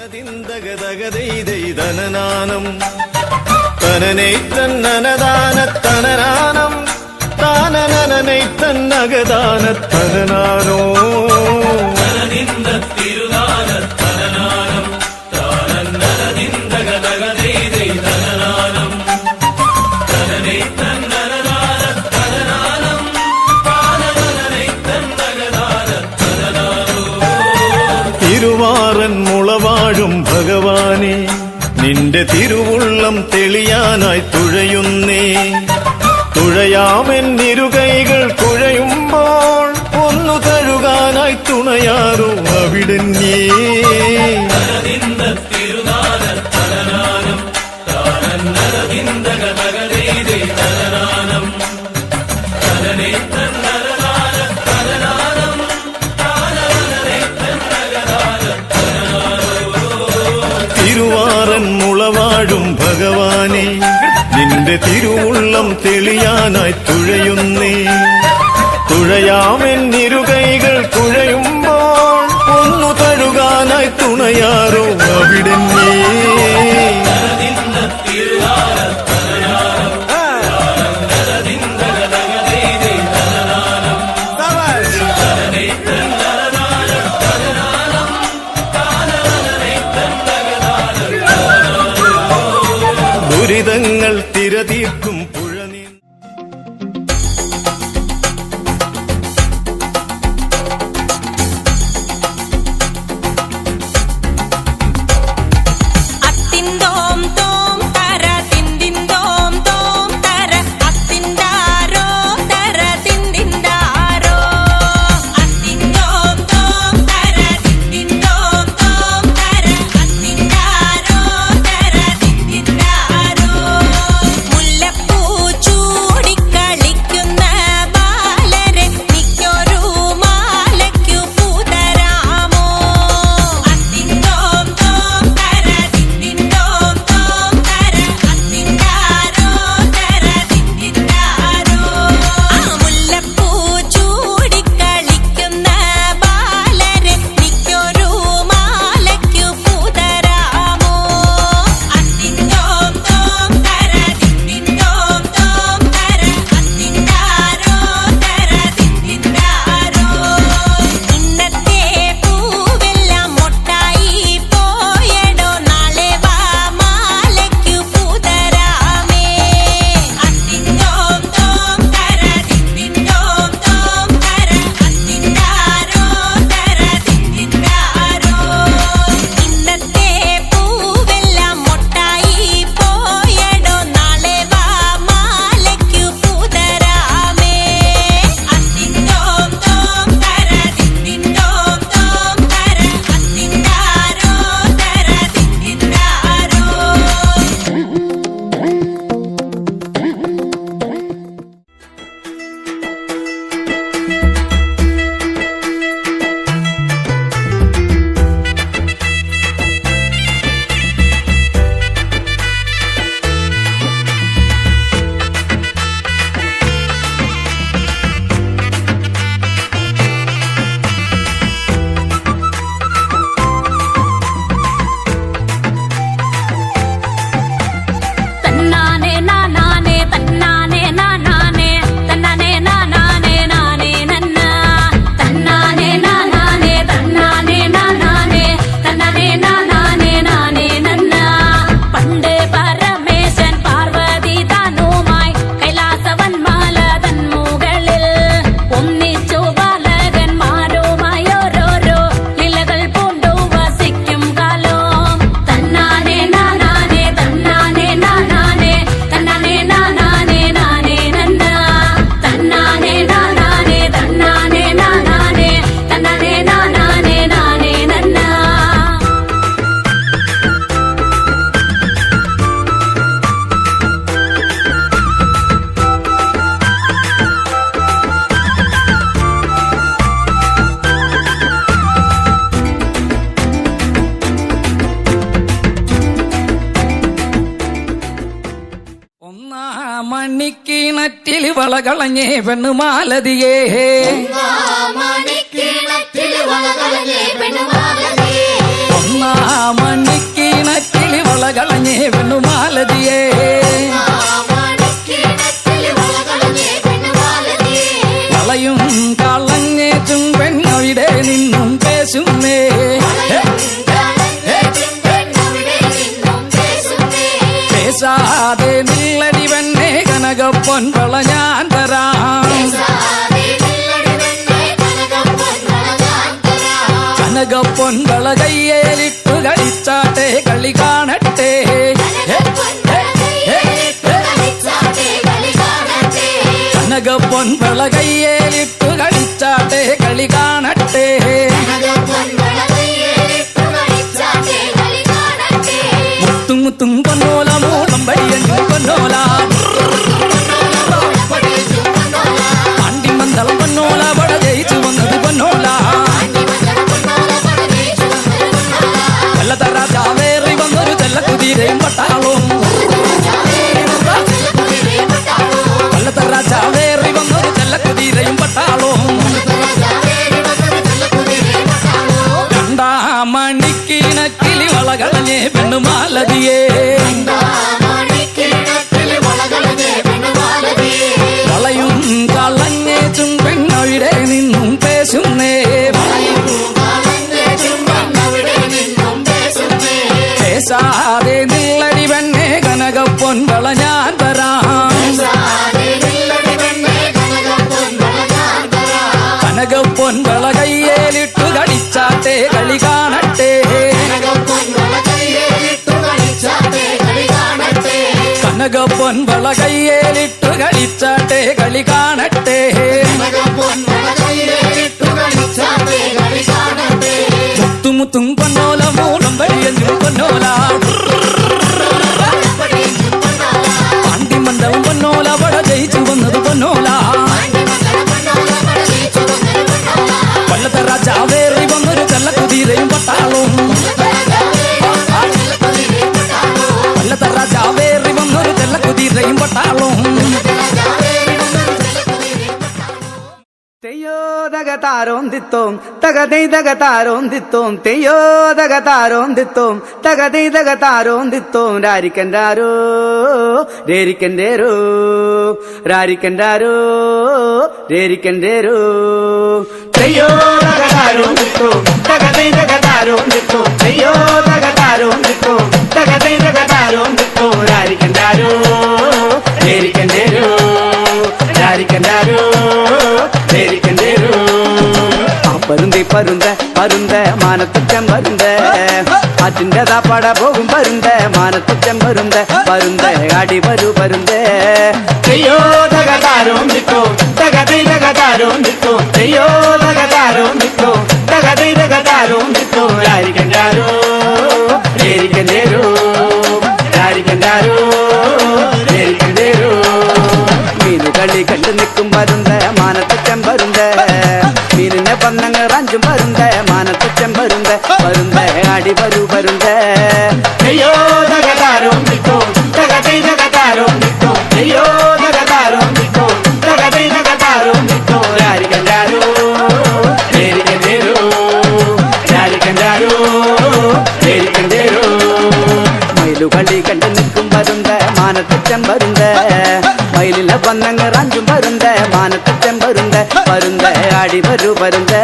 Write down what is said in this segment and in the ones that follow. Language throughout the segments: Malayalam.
തനതിന്തകതകതൈതൈതനനാനം തനനൈത്തന്നനദാനത്തനനാനം താനനനനൈത്തന്നകദാനത്തനനാനോ തനനിന്ദത്തിരുദാനത്തനനാനം താനനനനിന്ദകതകതൈതൈതനനാനം തനനൈത്തന്നനദാനത്തനനാനം താനനനനൈത്തന്നകദാനത്തനനാനോ തിരുവാറൻ മുളവാഴും ഭഗവാനെ നിന്റെ തിരുവുള്ളം തെളിയാനായി തുഴയുന്നേ തുഴയാമെന്നിരുകൈകൾ കുഴയുമ്പോൾ ഒന്നു തഴുകാനായി തുണയാറോ അവിടന്നേ തിരുവാറൻ മുളവാഴും ഭഗവാനെ നിന്റെ തിരുവുള്ളം തെളിയാനായി തുഴയുന്നേ തുഴയാമെന്നിരുകൈകൾ കുഴയുമ്പോൾ ഒന്നു തഴുകാനായി തുണയാറോ അവിടന്നേ ദുരിതങ്ങൾ തിരതീർക്കും പുഴ മണിക്കിണറ്റിൽ വളകളഞ്ഞേ പെണ്ണുമാലതിയേ മണിക്കിണറ്റിൽ വളകളഞ്ഞേ പെണ്ണുമാലതിയേ കനകപ്പൊൻവള ഞാൻ തരാം. കനകപ്പൊൻവള കയ്യേലിട്ടു കളിച്ചാട്ടെ കളി കാണട്ടെ. കനകപ്പൊൻവള കയ്യേലിട്ടു കളിച്ചാട്ടെ കളി കാണട്ടെ. മുത്തും മുത്തും പൊന്നോല മൂളം വഴിയഞ്ഞു പൊന്നോല ആണ്ടിമന്തളം പൊന്നോല വട ജയിച്ചു വന്നത് പൊന്നോല. കൊല്ലത്ത രാജാവേറി വന്നൊരു ചെല്ല കുതിരയും പട്ടാളും. കൊല്ലത്ത രാജാവേറി വന്നൊരു ചെല്ല കുതിരയും പട്ടാളും. രണ്ടാം മണിക്കിണക്കിലി വളകളഞ്ഞേ പെണ്ണുമാലതിയേ. വളയും കളഞ്ഞേച്ചും പെണ്ണവിടെ നിന്നും പേശുന്നേ. പേശാതെ നില്ലടി പെണ്ണെ കനകപ്പൊൻവള ഞാൻ തരാം. കനകപ്പൊൻവള കയ്യേലിട്ടു കളിച്ചാട്ടെ കളി കാണട്ടെ. കനകപ്പൊൻവള കയ്യേലിട്ടു കളിച്ചാട്ടെ കളി കാണട്ടെ. മുത്തുമുത്തും പൊന്നോല മൂളം വഴിയഞ്ഞു പൊന്നോല ആണ്ടിമണ്ടവും പൊന്നോല വട ജയിച്ചു വന്നത് പൊന്നോല. കൊല്ലത്തെ രാജാവേറി വന്നൊരു ചെല്ല കുതിരയും പട്ടാളും. കൊല്ലത്തെ രാജാവേറി വന്നൊരു ചെല്ല കുതിരയും പട്ടാളും. തെയ്യോ തകതാരോം ദിത്തോം തകതൈ തകതാരോം ദിത്തോം തെയ്യോ തകതാരോം ദിത്തോം തകതൈ തകതാരോം ദിത്തോം രാരിക്കൻഡാരോ രേരിക്കൻഡേരോ രാരിക്കൻഡാരോ രേരിക്കൻഡേരോ. തെയ്യോ തകതാരോം ദിത്തോം തകതൈ തകതാരോം ദിത്തോം തെയ്യോ തകതാരോം ദിത്തോം തകതൈ തകതാരോം ദിത്തോം രാരിക്കൻഡാരോ രേരിക്കൻഡേരോ രാരിക്കൻഡാരോ. പരുന്തി പരുന്ത പരുന്ത മാനത്തുറ്റം പരുന്ത അതിന്റെ താപ്പാട പോകും പരുന്ത മാനത്തുറ്റം പരുന്ത പരുന്ത അടി വരൂ പരുന്ത. തെയ്യോ തകതാരോം ദിത്തോ തകതൈ തകതാരോം ദിത്തോ തെയ്യോ തകതാരോം ദിത്തോ തകതൈ തകതാരോം ദിത്തോ രാരിക്കൻഡാരോ രേരിക്കൻഡേരോ രാരിക്കൻഡാരോ രേരിക്കൻഡേരോ. മീനുകളി കണ്ടു നിൽക്കും പരുന്ത മാനത്തുറ്റം പരുന്ത മീനിനെ പന്നങ്ങ് റാഞ്ചും പരുന്ത മാനത്തുറ്റം പരുന്ത പരുന്ത അടി വരൂ പരുന്ത. തെയ്യോ തകതാരോം ദിത്തോ തകതൈ തകതാരോം ദിത്തോ തെയ്യോ തകതാരോം ദിത്തോ തകതൈ തകതാരോം ദിത്തോ രാരിക്കൻഡാരോ രേരിക്കൻഡേരോ രാരിക്കൻഡാരോ രേരിക്കൻഡേരോ. മയിലുകളി കണ്ടു നിൽക്കും പരുന്ത മാനത്തുറ്റം പരുന്ത മയിലിലെ പന്നങ്ങ് റാഞ്ചും പരുന്ത മാനത്തുറ്റം പരുന്ത പരുന്ത അടി വരൂ പരുന്ത.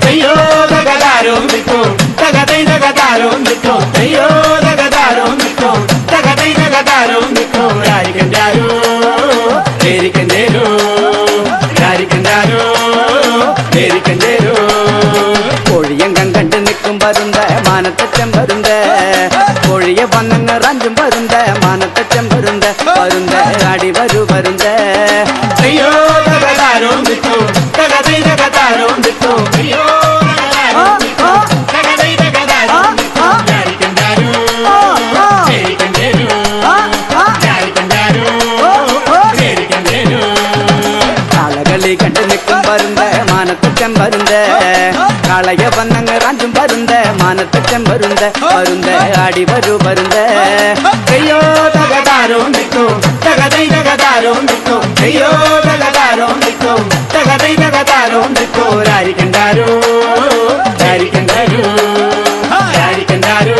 തെയ്യോ തകതാരോം ദിത്തോ തകതൈ തകതാരോം ദിത്തോ തെയ്യോ തകതാരോം ദിത്തോ തകതൈ തകതാരോം ദിത്തോ രാരിക്കൻഡാരോ രേരിക്കൻഡേരോ രാരിക്കൻഡാരോ രേരിക്കൻഡേരോ. കോഴിയങ്കം കണ്ടു നിൽക്കും പരുന്ത മാനത്തുറ്റം പരുന്ത കോഴിയെ പന്നങ്ങ് റാഞ്ചും പരുന്ത മാനത്തുറ്റം പരുന്ത പരുന്ത അടി വരൂ പരുന്ത. തെയ്യോ തകതാരോം ദിത്തോ തകതൈ തകതാരോം ദിത്തോ തെയ്യോ തകതാരോം ദിത്തോ തകതൈ തകതാരോം ദിത്തോ രാരിക്കൻഡാരോ രേരിക്കൻഡേരോ രാരിക്കൻഡാരോ രേരിക്കൻഡേരോ. കാളകളി കണ്ടു നിൽക്കും പരുന്ത മാനത്തുറ്റം പരുന്ത കാളയെ പന്നങ്ങ് റാഞ്ചും പരുന്ത മാനത്തുറ്റം പരുന്ത പരുന്ത അടി വരൂ പരുന്ത. തെയ്യോ തകതാരോം ദിത്തോ തകതൈ തകതാരോം ദിത്തോ തെയ്യോ തകതാരോം ദിത്തോ തകതൈ തകതാരോം ദിത്തോ രാരിക്കൻഡാരോ രാരിക്കൻഡാരോ രാരിക്കൻഡാരോ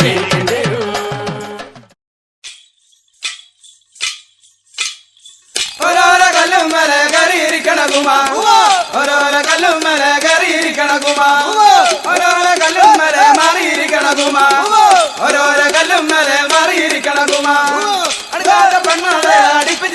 രേരിക്കൻഡേരോ. ഓരോരോ കല്ലും മല കറിയിരിക്കണ കുമാ ഓരോരോ കല്ലും മല കറിയിരിക്കണ കുമാ ഓരോരോ കല്ലും മല മാറിയിരിക്കണ കുമാ ഓരോരോ കല്ലും മല മാറിയിരിക്കണ കുമാ അടുക്കാത്ത പെണ്ണാളെ അടിപ്പിച്ച്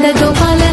നന്ദഗോപാല